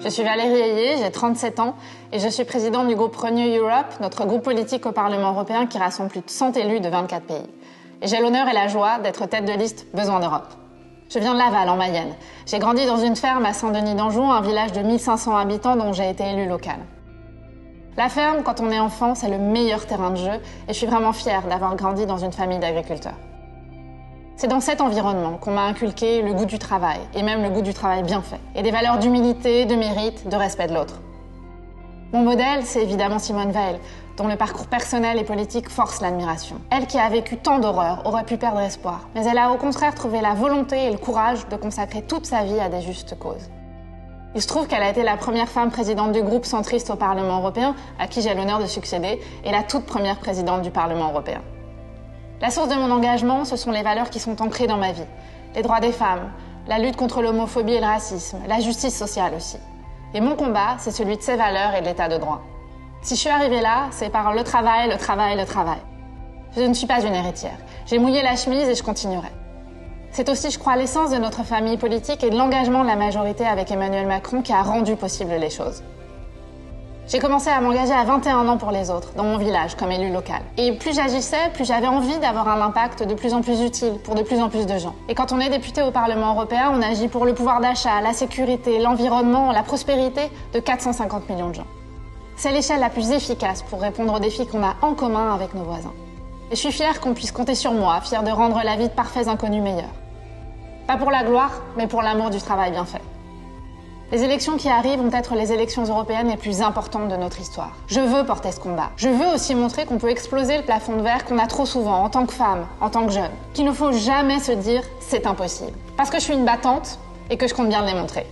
Je suis Valérie Ayé, j'ai 37 ans et je suis présidente du groupe Renew Europe, notre groupe politique au Parlement européen qui rassemble plus de 100 élus de 24 pays. Et j'ai l'honneur et la joie d'être tête de liste Besoin d'Europe. Je viens de Laval, en Mayenne. J'ai grandi dans une ferme à Saint-Denis-d'Anjou, un village de 1500 habitants dont j'ai été élue locale. La ferme, quand on est enfant, c'est le meilleur terrain de jeu et je suis vraiment fière d'avoir grandi dans une famille d'agriculteurs. C'est dans cet environnement qu'on m'a inculqué le goût du travail, et même le goût du travail bien fait, et des valeurs d'humilité, de mérite, de respect de l'autre. Mon modèle, c'est évidemment Simone Veil, dont le parcours personnel et politique force l'admiration. Elle qui a vécu tant d'horreurs aurait pu perdre espoir, mais elle a au contraire trouvé la volonté et le courage de consacrer toute sa vie à des justes causes. Il se trouve qu'elle a été la première femme présidente du groupe centriste au Parlement européen, à qui j'ai l'honneur de succéder, et la toute première présidente du Parlement européen. La source de mon engagement, ce sont les valeurs qui sont ancrées dans ma vie. Les droits des femmes, la lutte contre l'homophobie et le racisme, la justice sociale aussi. Et mon combat, c'est celui de ces valeurs et de l'état de droit. Si je suis arrivée là, c'est par le travail, le travail, le travail. Je ne suis pas une héritière. J'ai mouillé la chemise et je continuerai. C'est aussi, je crois, l'essence de notre famille politique et de l'engagement de la majorité avec Emmanuel Macron qui a rendu possible les choses. J'ai commencé à m'engager à 21 ans pour les autres, dans mon village, comme élue locale. Et plus j'agissais, plus j'avais envie d'avoir un impact de plus en plus utile pour de plus en plus de gens. Et quand on est député au Parlement européen, on agit pour le pouvoir d'achat, la sécurité, l'environnement, la prospérité de 450 millions de gens. C'est l'échelle la plus efficace pour répondre aux défis qu'on a en commun avec nos voisins. Et je suis fière qu'on puisse compter sur moi, fière de rendre la vie de parfaits inconnus meilleure. Pas pour la gloire, mais pour l'amour du travail bien fait. Les élections qui arrivent vont être les élections européennes les plus importantes de notre histoire. Je veux porter ce combat. Je veux aussi montrer qu'on peut exploser le plafond de verre qu'on a trop souvent en tant que femme, en tant que jeune. Qu'il ne faut jamais se dire « c'est impossible ». Parce que je suis une battante et que je compte bien le démontrer.